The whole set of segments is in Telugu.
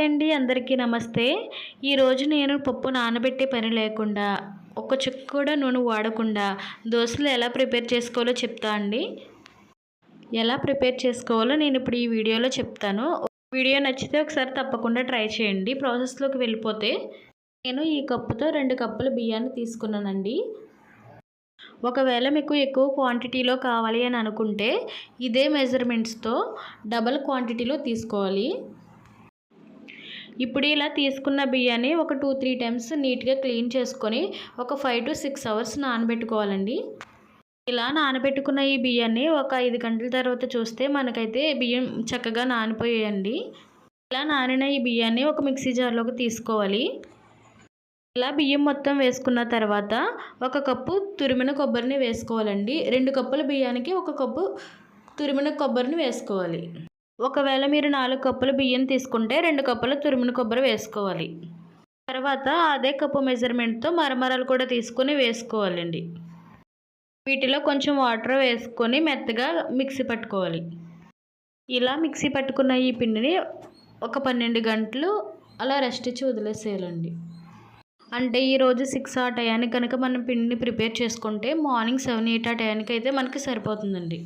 హాయ్ అండి, అందరికీ నమస్తే. ఈరోజు నేను పప్పు నానబెట్టే పని లేకుండా, ఒక చుక్క కూడా నూనె వాడకుండా దోసలు ఎలా ప్రిపేర్ చేసుకోవాలో చెప్తా అండి. ఎలా ప్రిపేర్ చేసుకోవాలో నేను ఇప్పుడు ఈ వీడియోలో చెప్తాను. వీడియో నచ్చితే ఒకసారి తప్పకుండా ట్రై చేయండి. ప్రాసెస్లోకి వెళ్ళిపోతే, నేను ఈ కప్పుతో 2 కప్పుల బియ్యాన్ని తీసుకున్నానండి. ఒకవేళ మీకు ఎక్కువ క్వాంటిటీలో కావాలి అని అనుకుంటే ఇదే మెజర్మెంట్స్తో డబల్ క్వాంటిటీలో తీసుకోవాలి. ఇప్పుడు ఇలా తీసుకున్న బియ్యాన్ని ఒక 2-3 టైమ్స్ నీట్గా క్లీన్ చేసుకొని ఒక 5 to 6 అవర్స్ నానబెట్టుకోవాలండి. ఇలా నానబెట్టుకున్న ఈ బియ్యాన్ని ఒక 5 గంటల తర్వాత చూస్తే మనకైతే బియ్యం చక్కగా నానిపోయాయండి. ఇలా నానిన ఈ బియ్యాన్ని ఒక మిక్సీ జార్లోకి తీసుకోవాలి. ఇలా బియ్యం మొత్తం వేసుకున్న తర్వాత ఒక కప్పు తురిమిన కొబ్బరిని వేసుకోవాలండి. 2 కప్పుల బియ్యానికి 1 కప్పు తురిమిన కొబ్బరిని వేసుకోవాలి. ఒకవేళ మీరు 4 కప్పుల బియ్యం తీసుకుంటే 2 కప్పుల తురిమిన కొబ్బరి వేసుకోవాలి. తర్వాత అదే కప్పు మెజర్మెంట్తో మరమరాలు కూడా తీసుకొని వేసుకోవాలండి. వీటిలో కొంచెం వాటర్ వేసుకొని మెత్తగా మిక్సీ పట్టుకోవాలి. ఇలా మిక్సీ పట్టుకున్న ఈ పిండిని ఒక 12 గంటలు అలా రెస్ట్ ఇచ్చి వదిలేసేయాలండి. అంటే ఈరోజు 6 ఆ టయానికి కనుక మనం పిండిని ప్రిపేర్ చేసుకుంటే మార్నింగ్ 7-8 ఆ టయానికి అయితే మనకి సరిపోతుందండి.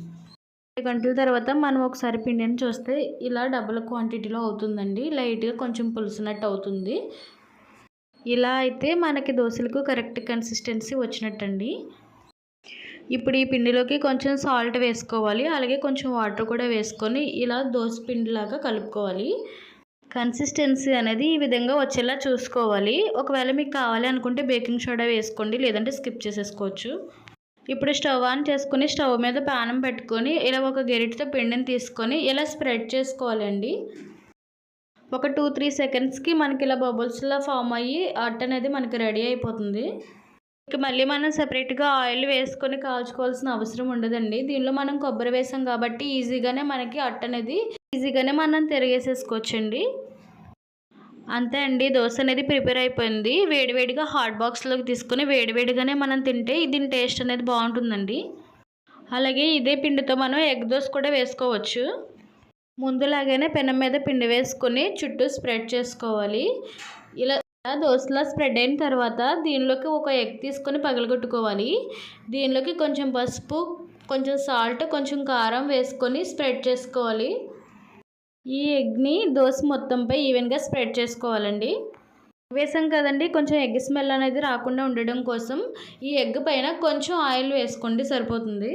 2 గంటల తర్వాత మనం ఒకసారి పిండిని చూస్తే ఇలా డబుల్ క్వాంటిటీలో అవుతుందండి. లైట్గా కొంచెం పులుసునట్టు అవుతుంది. ఇలా అయితే మనకి దోశలకు కరెక్ట్ కన్సిస్టెన్సీ వచ్చినట్టండి. ఇప్పుడు ఈ పిండిలోకి కొంచెం సాల్ట్ వేసుకోవాలి. అలాగే కొంచెం వాటర్ కూడా వేసుకొని ఇలా దోశ పిండిలాగా కలుపుకోవాలి. కన్సిస్టెన్సీ అనేది ఈ విధంగా వచ్చేలా చూసుకోవాలి. ఒకవేళ మీకు కావాలి అనుకుంటే బేకింగ్ సోడా వేసుకోండి, లేదంటే స్కిప్ చేసేసుకోవచ్చు. ఇప్పుడు స్టవ్ ఆన్ చేసుకొని స్టవ్ మీద పానం పెట్టుకొని ఇలా ఒక గరిటెతో పిండిని తీసుకొని ఇలా స్ప్రెడ్ చేసుకోవాలండి. ఒక 2-3 సెకండ్స్కి మనకి ఇలా బబుల్స్లా ఫామ్ అయ్యి అట్ట అనేది మనకి రెడీ అయిపోతుంది. ఇక మళ్ళీ మనం సపరేట్గా ఆయిల్ వేసుకొని కాల్చుకోవాల్సిన అవసరం ఉండదండి. దీనిలో మనం కొబ్బరి వేసాం కాబట్టి ఈజీగానే మనకి అట్ట అనేది మనం తిరిగేసేసుకోవచ్చండి. అంతే అండి, దోశ అనేది ప్రిపేర్ అయిపోయింది. వేడివేడిగా హాట్ బాక్స్లోకి తీసుకొని వేడివేడిగానే మనం తింటే దీని టేస్ట్ అనేది బాగుంటుందండి. అలాగే ఇదే పిండితో మనం ఎగ్ దోశ కూడా వేసుకోవచ్చు. ముందులాగానే పెనం మీద పిండి వేసుకొని చుట్టూ స్ప్రెడ్ చేసుకోవాలి. ఇలా దోశలా స్ప్రెడ్ అయిన తర్వాత దీనిలోకి ఒక ఎగ్ తీసుకొని పగలగొట్టుకోవాలి. దీనిలోకి కొంచెం పసుపు, కొంచెం సాల్ట్, కొంచెం కారం వేసుకొని స్ప్రెడ్ చేసుకోవాలి. ఈ ఎగ్ని దోశ మొత్తంపై ఈవెన్గా స్ప్రెడ్ చేసుకోవాలండి. వేసాం కదండి, కొంచెం ఎగ్ స్మెల్ అనేది రాకుండా ఉండడం కోసం ఈ ఎగ్ పైన కొంచెం ఆయిల్ వేసుకోండి, సరిపోతుంది.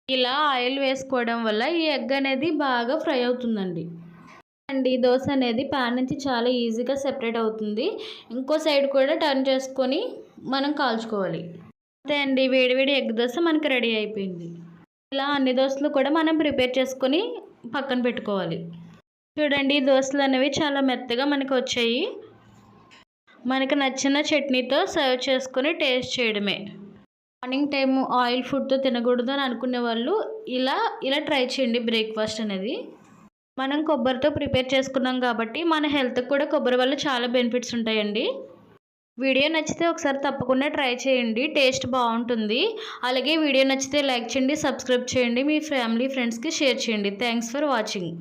ఇలా ఆయిల్ వేసుకోవడం వల్ల ఈ ఎగ్ అనేది బాగా ఫ్రై అవుతుందండి. అండి దోశ అనేది ప్యాన్ నుంచి చాలా ఈజీగా సెపరేట్ అవుతుంది. ఇంకో సైడ్ కూడా టర్న్ చేసుకొని మనం కాల్చుకోవాలి. అంతే అండి, వేడివేడి ఎగ్ దోశ మనకి రెడీ అయిపోయింది. ఇలా అన్ని దోశలు కూడా మనం ప్రిపేర్ చేసుకొని పక్కన పెట్టుకోవాలి. చూడండి, దోశలు అనేవి చాలా మెత్తగా మనకు వచ్చాయి. మనకు నచ్చిన చట్నీతో సర్వ్ చేసుకొని టేస్ట్ చేయడమే. మార్నింగ్ టైం ఆయిల్ ఫుడ్తో తినకూడదు అని అనుకునే వాళ్ళు ఇలా ట్రై చేయండి. బ్రేక్ఫాస్ట్ అనేది మనం కొబ్బరితో ప్రిపేర్ చేసుకున్నాం కాబట్టి మన హెల్త్కి కూడా కొబ్బరి వల్ల చాలా బెనిఫిట్స్ ఉంటాయండి. వీడియో నచ్చితే ఒకసారి తప్పకుండా ట్రై చేయండి, టేస్ట్ బాగుంటుంది. అలాగే వీడియో నచ్చితే లైక్ చేయండి, సబ్స్క్రైబ్ చేయండి, మీ ఫ్యామిలీ ఫ్రెండ్స్కి షేర్ చేయండి. Thanks for watching.